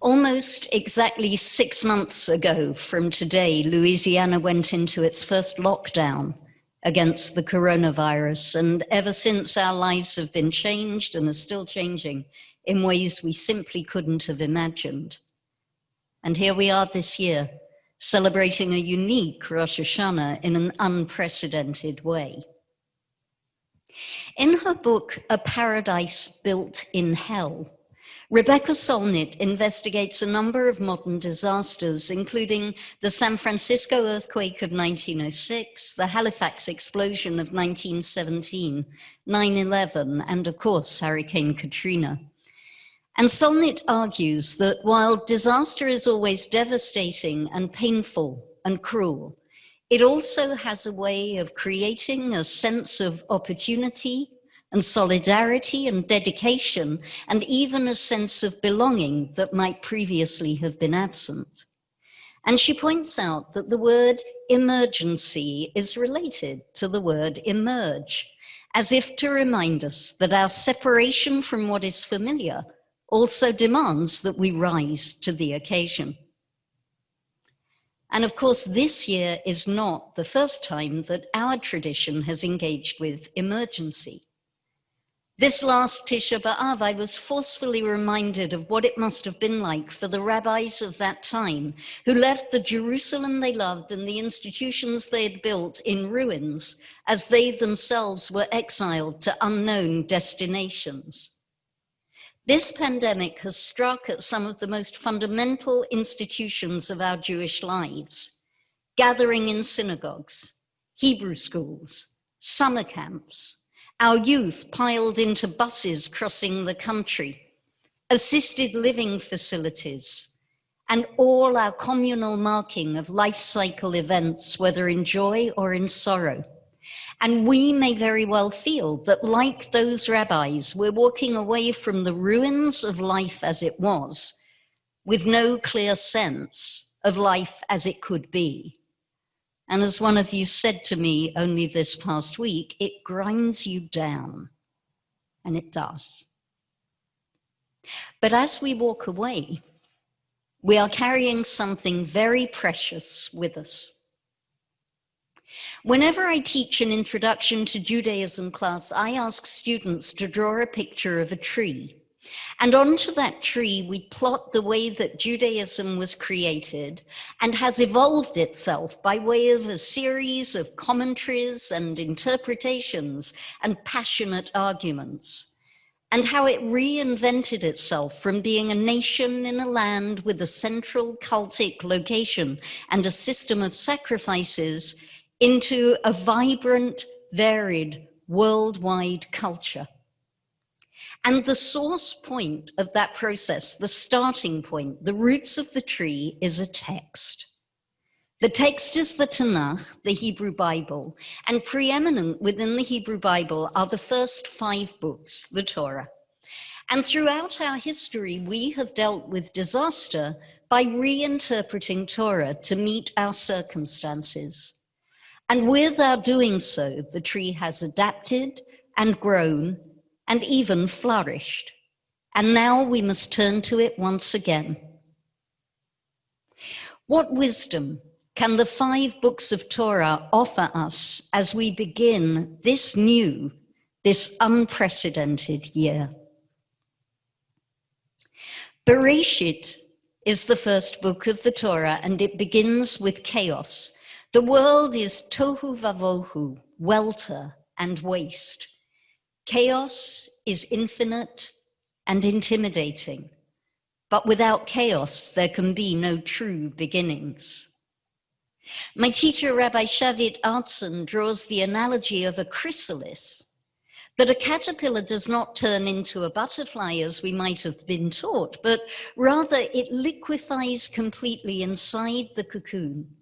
Almost exactly 6 months ago from today, Louisiana went into its first lockdown against the coronavirus, and ever since our lives have been changed and are still changing in ways we simply couldn't have imagined. And here we are this year, celebrating a unique Rosh Hashanah in an unprecedented way. In her book, A Paradise Built in Hell, Rebecca Solnit investigates a number of modern disasters, including the San Francisco earthquake of 1906, the Halifax explosion of 1917, 9/11, and of course, Hurricane Katrina. And Solnit argues that while disaster is always devastating and painful and cruel, it also has a way of creating a sense of opportunity and solidarity and dedication, and even a sense of belonging that might previously have been absent. And she points out that the word emergency is related to the word emerge, as if to remind us that our separation from what is familiar also demands that we rise to the occasion. And of course, this year is not the first time that our tradition has engaged with emergency. This last Tisha B'Av, I was forcefully reminded of what it must have been like for the rabbis of that time, who left the Jerusalem they loved and the institutions they had built in ruins, as they themselves were exiled to unknown destinations. This pandemic has struck at some of the most fundamental institutions of our Jewish lives: gathering in synagogues, Hebrew schools, summer camps, our youth piled into buses crossing the country, assisted living facilities, and all our communal marking of life cycle events, whether in joy or in sorrow. And we may very well feel that, like those rabbis, we're walking away from the ruins of life as it was, with no clear sense of life as it could be. And as one of you said to me only this past week, it grinds you down, and it does. But as we walk away, we are carrying something very precious with us. Whenever I teach an introduction to Judaism class, I ask students to draw a picture of a tree. And onto that tree, we plot the way that Judaism was created and has evolved itself by way of a series of commentaries and interpretations and passionate arguments, and how it reinvented itself from being a nation in a land with a central cultic location and a system of sacrifices into a vibrant, varied, worldwide culture. And the source point of that process, the starting point, the roots of the tree, is a text. The text is the Tanakh, the Hebrew Bible, and preeminent within the Hebrew Bible are the first 5 books, the Torah. And throughout our history, we have dealt with disaster by reinterpreting Torah to meet our circumstances. And with our doing so, the tree has adapted and grown and even flourished. And now we must turn to it once again. What wisdom can the 5 books of Torah offer us as we begin this new, this unprecedented year? Bereshit is the first book of the Torah, and it begins with chaos. The world is tohu vavohu, welter and waste. Chaos is infinite and intimidating, but without chaos, there can be no true beginnings. My teacher, Rabbi Shavit Artson, draws the analogy of a chrysalis, that a caterpillar does not turn into a butterfly as we might have been taught, but rather it liquefies completely inside the cocoon,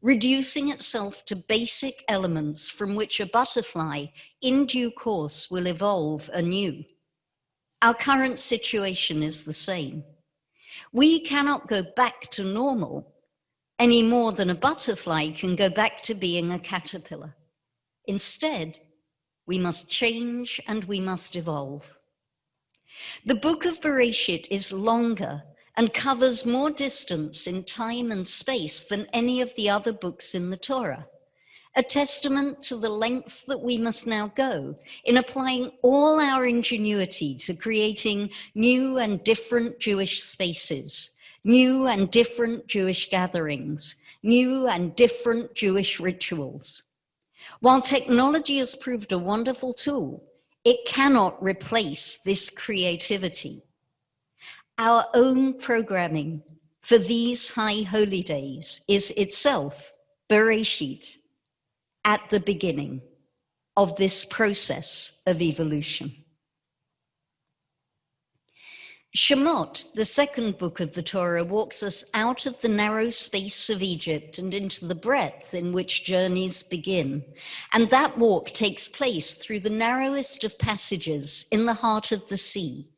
reducing itself to basic elements from which a butterfly in due course will evolve anew. Our current situation is the same. We cannot go back to normal any more than a butterfly can go back to being a caterpillar. Instead, we must change and we must evolve. The book of Bereshit is longer and covers more distance in time and space than any of the other books in the Torah. A testament to the lengths that we must now go in applying all our ingenuity to creating new and different Jewish spaces, new and different Jewish gatherings, new and different Jewish rituals. While technology has proved a wonderful tool, it cannot replace this creativity. Our own programming for these high holy days is itself Bereshit, at the beginning of this process of evolution. Shemot, the second book of the Torah, walks us out of the narrow space of Egypt and into the breadth in which journeys begin. And that walk takes place through the narrowest of passages in the heart of the sea.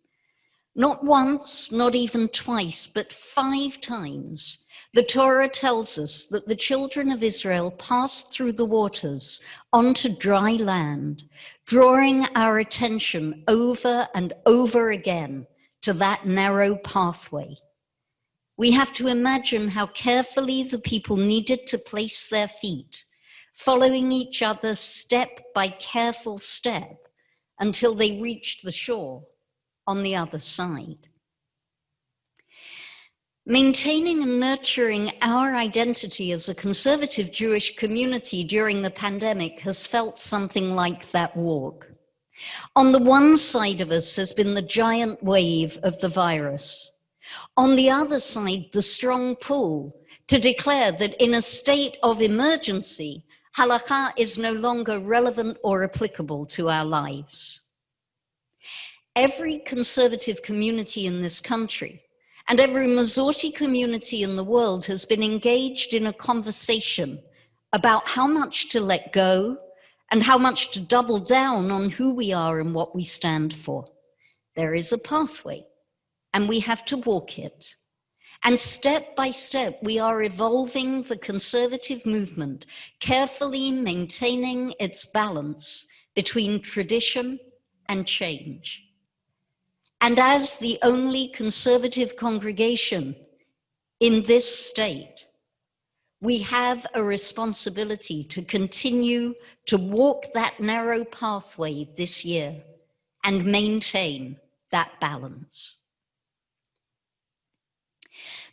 Not once, not even twice, but 5 times, the Torah tells us that the children of Israel passed through the waters onto dry land, drawing our attention over and over again to that narrow pathway. We have to imagine how carefully the people needed to place their feet, following each other step by careful step until they reached the shore on the other side. Maintaining and nurturing our identity as a conservative Jewish community during the pandemic has felt something like that walk. On the one side of us has been the giant wave of the virus. On the other side, the strong pull to declare that in a state of emergency, halakha is no longer relevant or applicable to our lives. Every conservative community in this country and every Masorti community in the world has been engaged in a conversation about how much to let go and how much to double down on who we are and what we stand for. There is a pathway, and we have to walk it. And step by step, we are evolving the conservative movement, carefully maintaining its balance between tradition and change. And as the only conservative congregation in this state, we have a responsibility to continue to walk that narrow pathway this year and maintain that balance.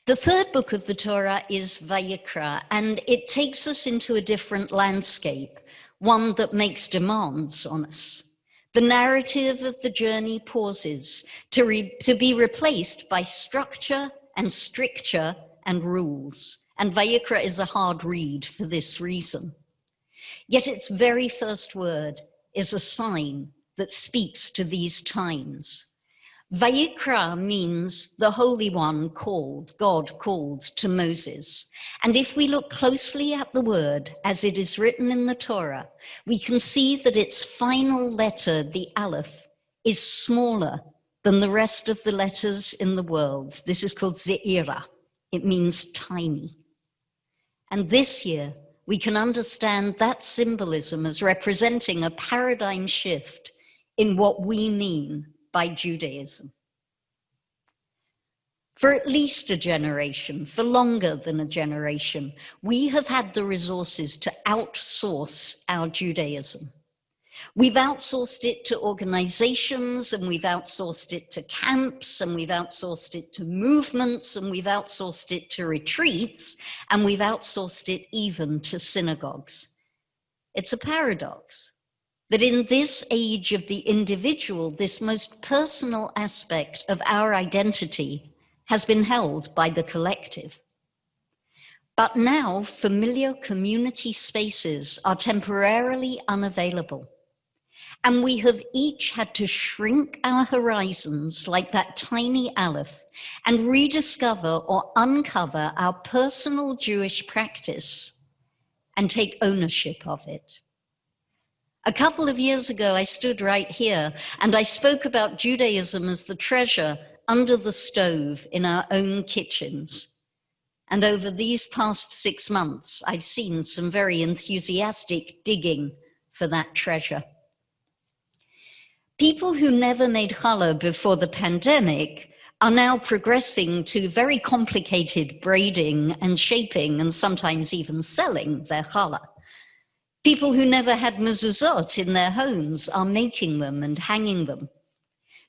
The third book of the Torah is Vayikra, and it takes us into a different landscape, one that makes demands on us. The narrative of the journey pauses to be replaced by structure and stricture and rules. And Vayikra is a hard read for this reason. Yet its very first word is a sign that speaks to these times. Vayikra means the Holy One called, God called to Moses. And if we look closely at the word as it is written in the Torah, we can see that its final letter, the Aleph, is smaller than the rest of the letters in the world. This is called Ze'ira. It means tiny. And this year, we can understand that symbolism as representing a paradigm shift in what we mean by Judaism. For at least a generation, for longer than a generation, we have had the resources to outsource our Judaism. We've outsourced it to organizations, and we've outsourced it to camps, and we've outsourced it to movements, and we've outsourced it to retreats, and we've outsourced it even to synagogues. It's a paradox that in this age of the individual, this most personal aspect of our identity has been held by the collective. But now familiar community spaces are temporarily unavailable. And we have each had to shrink our horizons like that tiny Aleph and rediscover or uncover our personal Jewish practice and take ownership of it. A couple of years ago, I stood right here and I spoke about Judaism as the treasure under the stove in our own kitchens. And over these past 6 months, I've seen some very enthusiastic digging for that treasure. People who never made challah before the pandemic are now progressing to very complicated braiding and shaping and sometimes even selling their challah. People who never had mezuzot in their homes are making them and hanging them.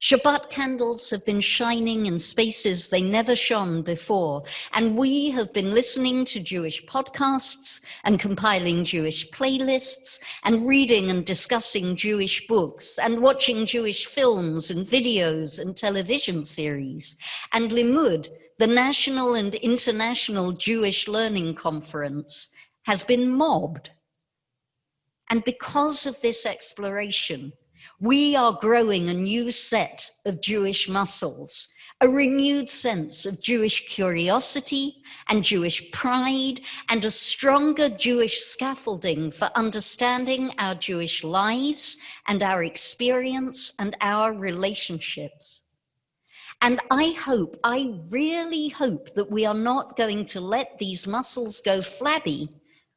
Shabbat candles have been shining in spaces they never shone before, and we have been listening to Jewish podcasts and compiling Jewish playlists and reading and discussing Jewish books and watching Jewish films and videos and television series. And Limud, the National and International Jewish Learning Conference, has been mobbed. And because of this exploration, we are growing a new set of Jewish muscles, a renewed sense of Jewish curiosity and Jewish pride, and a stronger Jewish scaffolding for understanding our Jewish lives and our experience and our relationships. And I really hope that we are not going to let these muscles go flabby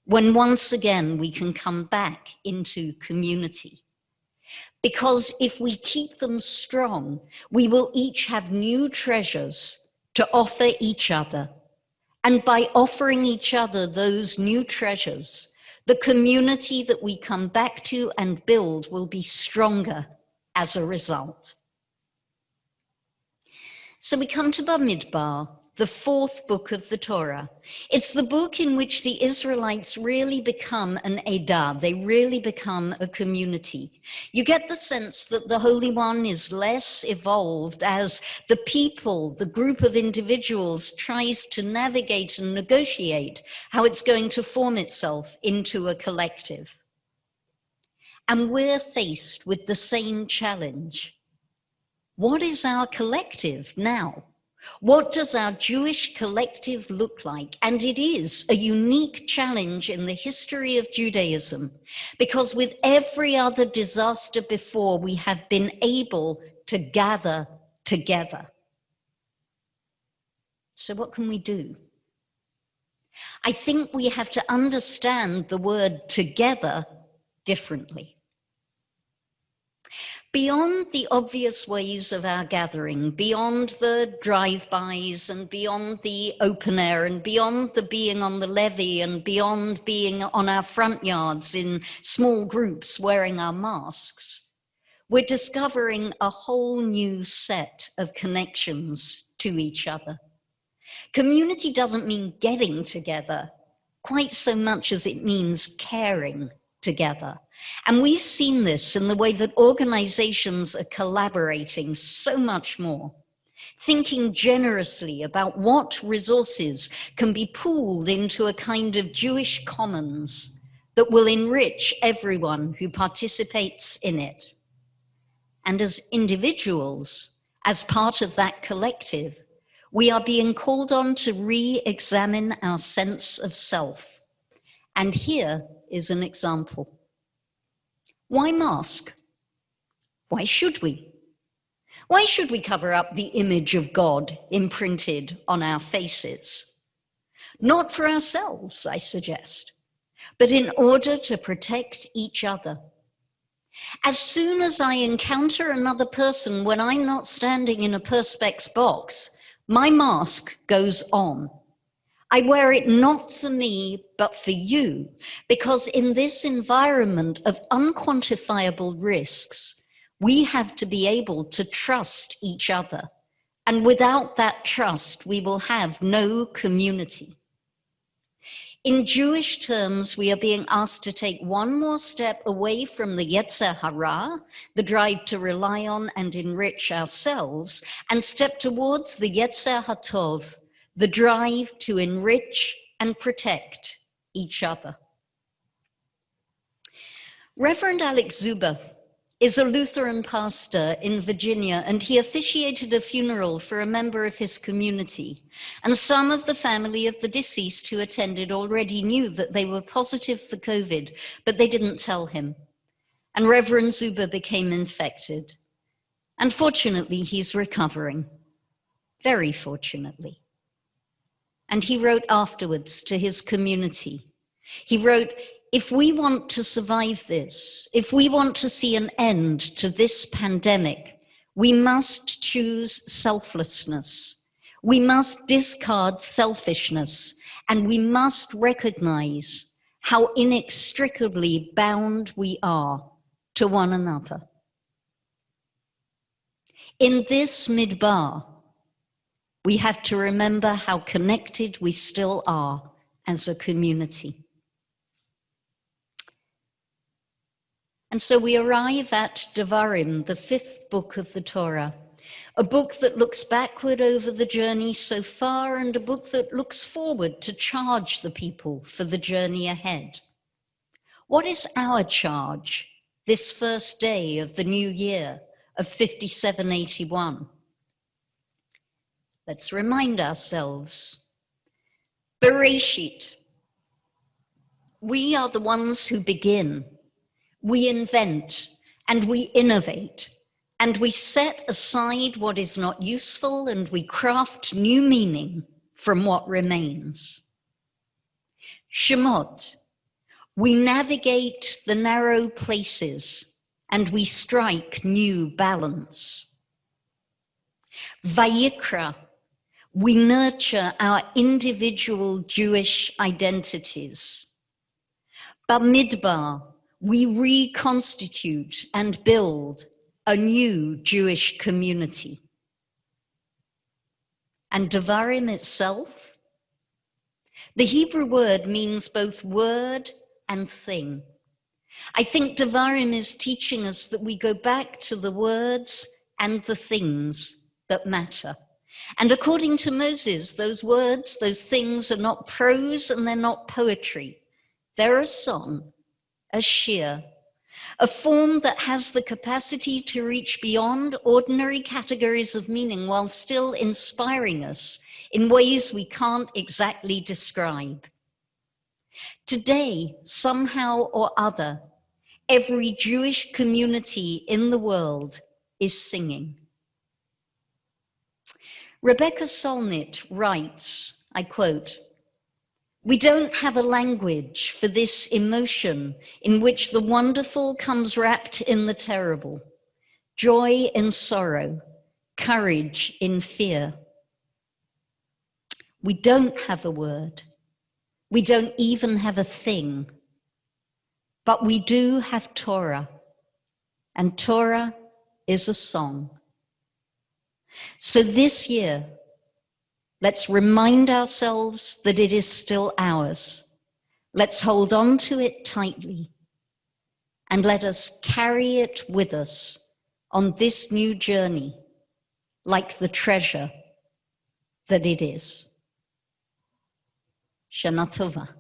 when once again we can come back into community. Because if we keep them strong, we will each have new treasures to offer each other. And by offering each other those new treasures, the community that we come back to and build will be stronger as a result. So we come to Bamidbar, the fourth book of the Torah. It's the book in which the Israelites really become an Edah. They really become a community. You get the sense that the Holy One is less evolved as the people, the group of individuals, tries to navigate and negotiate how it's going to form itself into a collective. And we're faced with the same challenge. What is our collective now? What does our Jewish collective look like? And it is a unique challenge in the history of Judaism, because with every other disaster before, we have been able to gather together. So what can we do? I think we have to understand the word together differently. Beyond the obvious ways of our gathering, beyond the drive-bys and beyond the open air and beyond the being on the levee and beyond being on our front yards in small groups wearing our masks, we're discovering a whole new set of connections to each other. Community doesn't mean getting together quite so much as it means caring together. And we've seen this in the way that organizations are collaborating so much more, thinking generously about what resources can be pooled into a kind of Jewish commons that will enrich everyone who participates in it. And as individuals, as part of that collective, we are being called on to re-examine our sense of self. And here is an example. Why mask? Why should we? Why should we cover up the image of God imprinted on our faces? Not for ourselves, I suggest, but in order to protect each other. As soon as I encounter another person when I'm not standing in a Perspex box, my mask goes on. I wear it not for me, but for you, because in this environment of unquantifiable risks, we have to be able to trust each other. And without that trust, we will have no community. In Jewish terms, we are being asked to take one more step away from the Yetzer Hara, the drive to rely on and enrich ourselves, and step towards the Yetzer HaTov, the drive to enrich and protect each other. Reverend Alex Zuber is a Lutheran pastor in Virginia, and he officiated a funeral for a member of his community. And some of the family of the deceased who attended already knew that they were positive for COVID, but they didn't tell him. And Reverend Zuber became infected. And fortunately, he's recovering, very fortunately. And he wrote afterwards to his community. He wrote, "If we want to survive this, if we want to see an end to this pandemic, We must choose selflessness. We must discard selfishness, and we must recognize how inextricably bound we are to one another. In this midbar, we have to remember how connected we still are as a community. And so we arrive at Devarim, the 5th book of the Torah, a book that looks backward over the journey so far and a book that looks forward to charge the people for the journey ahead. What is our charge this first day of the new year of 5781? Let's remind ourselves. Bereshit. We are the ones who begin. We invent and we innovate and we set aside what is not useful and we craft new meaning from what remains. Shemot. We navigate the narrow places and we strike new balance. Vayikra. We nurture our individual Jewish identities. Bamidbar, we reconstitute and build a new Jewish community. And Devarim itself? The Hebrew word means both word and thing. I think Devarim is teaching us that we go back to the words and the things that matter. And according to Moses, those words, those things are not prose and they're not poetry. They're a song, a shir, a form that has the capacity to reach beyond ordinary categories of meaning while still inspiring us in ways we can't exactly describe. Today, somehow or other, every Jewish community in the world is singing. Rebecca Solnit writes, I quote, "We don't have a language for this emotion in which the wonderful comes wrapped in the terrible, joy in sorrow, courage in fear. We don't have a word. We don't even have a thing. But we do have Torah, and Torah is a song. So this year, let's remind ourselves that it is still ours. Let's hold on to it tightly, and let us carry it with us on this new journey, like the treasure that it is." Shana Tova.